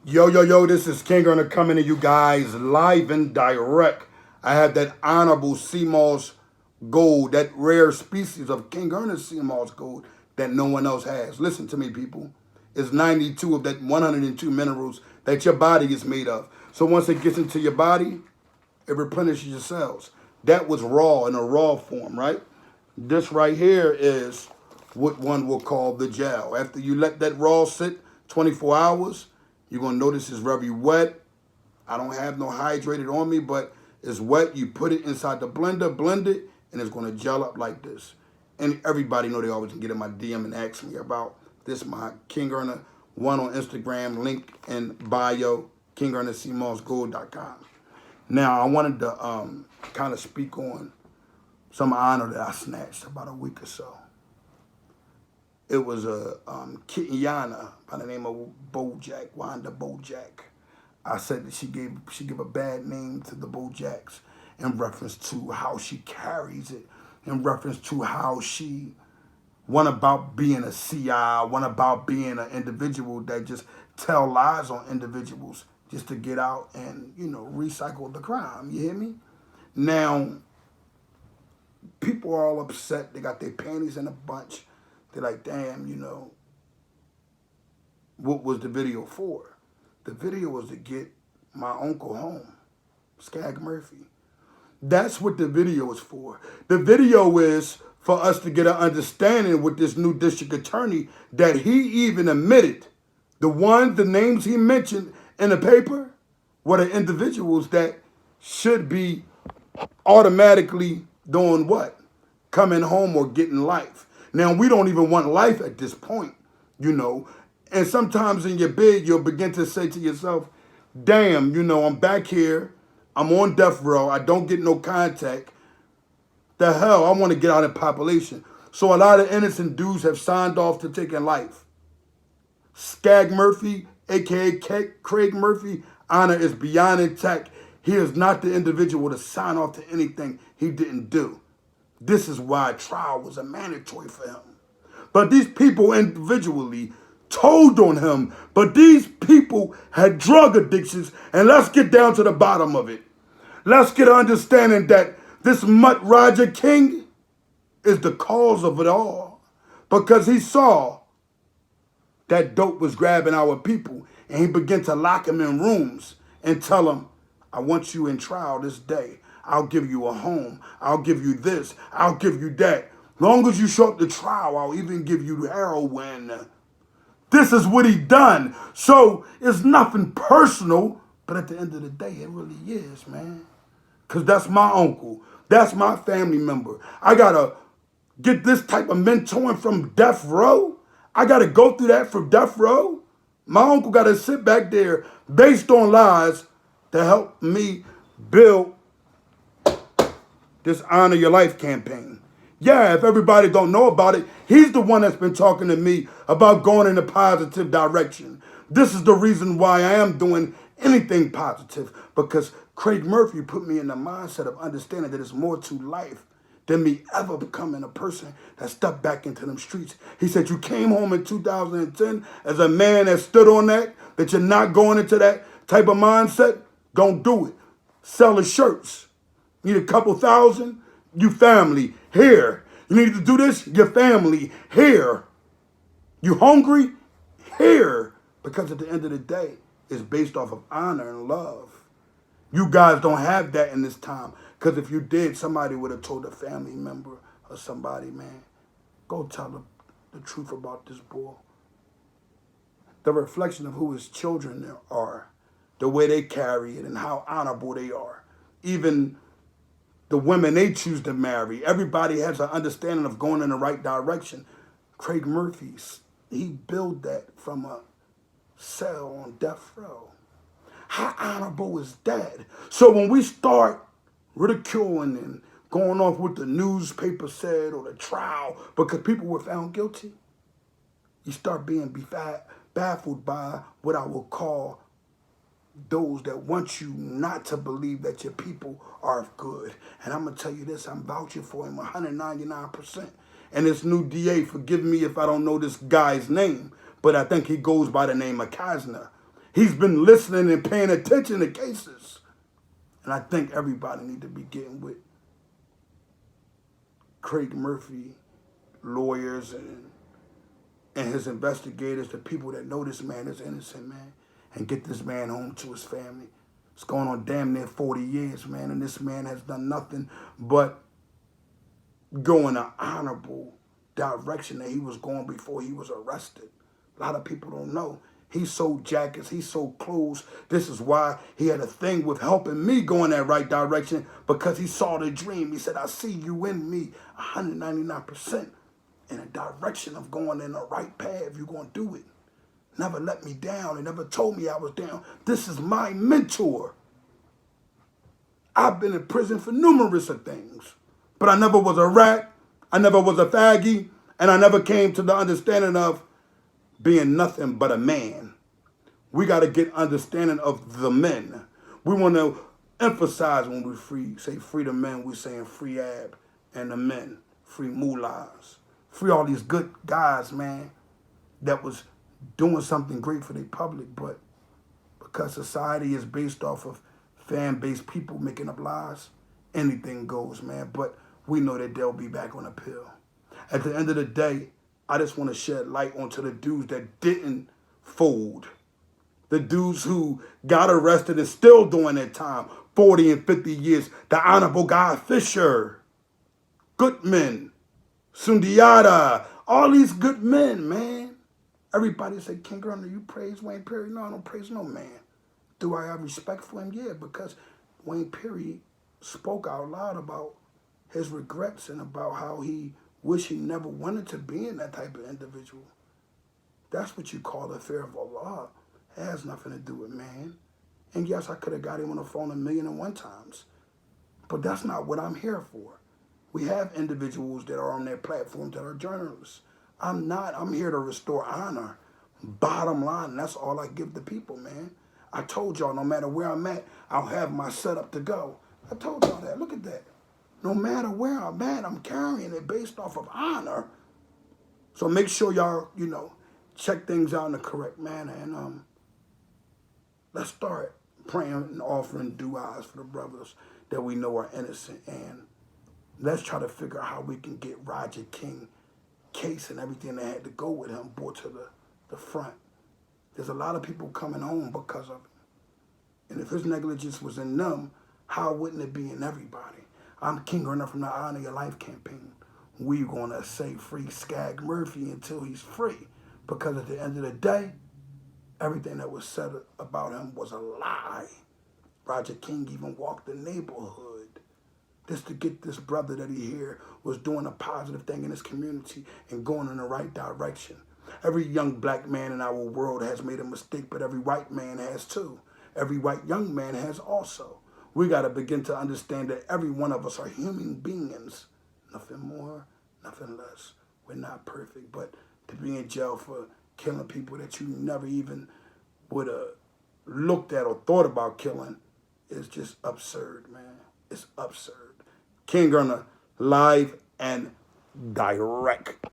Yo, yo, yo, this is King Earner coming to you guys live and direct. I have that honorable sea moss gold, that rare species of King Earner sea moss gold that no one else has. Listen to me, people. It's 92 of that 102 minerals that your body is made of. So once it gets into your body, it replenishes your cells. That was raw in a raw form, right? This right here is what one will call the gel. After you let that raw sit 24 hours, you're going to notice it's very wet. I don't have no hydrated on me, but it's wet. You put it inside the blender, blend it, and it's going to gel up like this. And everybody know they always can get in my DM and ask me about this. My King Earner 1 on Instagram, link in bio, kingearnercmossgold.com. Now, I wanted to kind of speak on some honor that I snatched about a week or so. It was a Kiana by the name of Bojack, Wanda Bojack. I said that she gave a bad name to the Bojacks in reference to how she carries it, in reference to how she went about being a CI, went about being an individual that just tell lies on individuals just to get out and, recycle the crime. You hear me? Now, people are all upset. They got their panties in a bunch. They're like, damn, what was the video for? The video was to get my uncle home, Skag Murphy. That's what the video is for. The video is for us to get an understanding with this new district attorney that he even admitted the names he mentioned in the paper were the individuals that should be automatically doing what? Coming home or getting life. Now, we don't even want life at this point, And sometimes in your bed, you'll begin to say to yourself, damn, I'm back here. I'm on death row. I don't get no contact. The hell, I want to get out of population. So a lot of innocent dudes have signed off to taking life. Skag Murphy, a.k.a. Craig Murphy, honor is beyond intact. He is not the individual to sign off to anything he didn't do. This is why trial was a mandatory for him. But these people individually told on him. But these people had drug addictions. And let's get down to the bottom of it. Let's get an understanding that this Mutt Roger King is the cause of it all. Because he saw that dope was grabbing our people. And he began to lock them in rooms and tell them, I want you in trial this day. I'll give you a home. I'll give you this. I'll give you that. Long as you show up to trial, I'll even give you heroin. This is what he done. So it's nothing personal, but at the end of the day, it really is, man. Because that's my uncle. That's my family member. I got to get this type of mentoring from death row. I got to go through that from death row. My uncle got to sit back there based on lies to help me build this Honor Your Life campaign. Yeah, if everybody don't know about it, he's the one that's been talking to me about going in a positive direction. This is the reason why I am doing anything positive, because Craig Murphy put me in the mindset of understanding that there's more to life than me ever becoming a person that stepped back into them streets. He said, you came home in 2010 as a man that stood on that you're not going into that type of mindset. Don't do it. Sell the shirts. You need a couple thousand, you family, here. You need to do this, your family, here. You hungry? Here. Because at the end of the day, it's based off of honor and love. You guys don't have that in this time. Because if you did, somebody would have told a family member or somebody, man, go tell them the truth about this boy. The reflection of who his children are, the way they carry it and how honorable they are. Even the women they choose to marry. Everybody has an understanding of going in the right direction. Craig Murphy, he built that from a cell on death row. How honorable is that? So when we start ridiculing and going off what the newspaper said or the trial because people were found guilty, you start being baffled by what I will call those that want you not to believe that your people are good. And I'm going to tell you this, I'm vouching for him 199%. And this new DA, forgive me if I don't know this guy's name, but I think he goes by the name of Kasner. He's been listening and paying attention to cases. And I think everybody need to be getting with Craig Murphy, lawyers and his investigators, the people that know this man is innocent, man, and get this man home to his family. It's going on damn near 40 years, man, and this man has done nothing but go in an honorable direction that he was going before he was arrested. A lot of people don't know. He sold jackets. He sold clothes. This is why he had a thing with helping me go in that right direction, because he saw the dream. He said, I see you in me 199% in a direction of going in the right path. You're going to do it. Never let me down. He never told me I was down. This is my mentor. I've been in prison for numerous of things, but I never was a rat. I never was a faggy, and I never came to the understanding of being nothing but a man. We got to get understanding of the men. We want to emphasize when we say free the men, we're saying free Ab and the men, free mullahs, free all these good guys, man, that was doing something great for the public, but because society is based off of fan-based people making up lies, anything goes, man. But we know that they'll be back on appeal. At the end of the day, I just want to shed light onto the dudes that didn't fold. The dudes who got arrested and still doing their time, 40 and 50 years. The Honorable Guy Fisher, Goodman, Sundiata, all these good men, man. Everybody say, King Gunner, you praise Wayne Perry? No, I don't praise no man. Do I have respect for him? Yeah, because Wayne Perry spoke out loud about his regrets and about how he wished he never wanted to be in that type of individual. That's what you call the fear of Allah. It has nothing to do with man. And yes, I could have got him on the phone 1,000,001 times. But that's not what I'm here for. We have individuals that are on their platforms that are journalists. I'm not. I'm here to restore honor. Bottom line, that's all I give the people, man. I told y'all, no matter where I'm at, I'll have my setup to go. I told y'all that. Look at that. No matter where I'm at, I'm carrying it based off of honor. So make sure y'all, check things out in the correct manner. And let's start praying and offering du'as for the brothers that we know are innocent. And let's try to figure out how we can get Roger King case and everything that had to go with him brought to the front. There's a lot of people coming home because of it. And if his negligence was in them, how wouldn't it be in everybody? I'm King Gunner from the Honor Your Life campaign. We're going to say free Skag Murphy until he's free. Because at the end of the day, everything that was said about him was a lie. Roger King even walked the neighborhood just to get this brother that he here was doing a positive thing in his community and going in the right direction. Every young black man in our world has made a mistake, but every white man has too. Every white young man has also. We got to begin to understand that every one of us are human beings. Nothing more, nothing less. We're not perfect, but to be in jail for killing people that you never even would have looked at or thought about killing is just absurd, man. It's absurd. King Gunner, live and direct.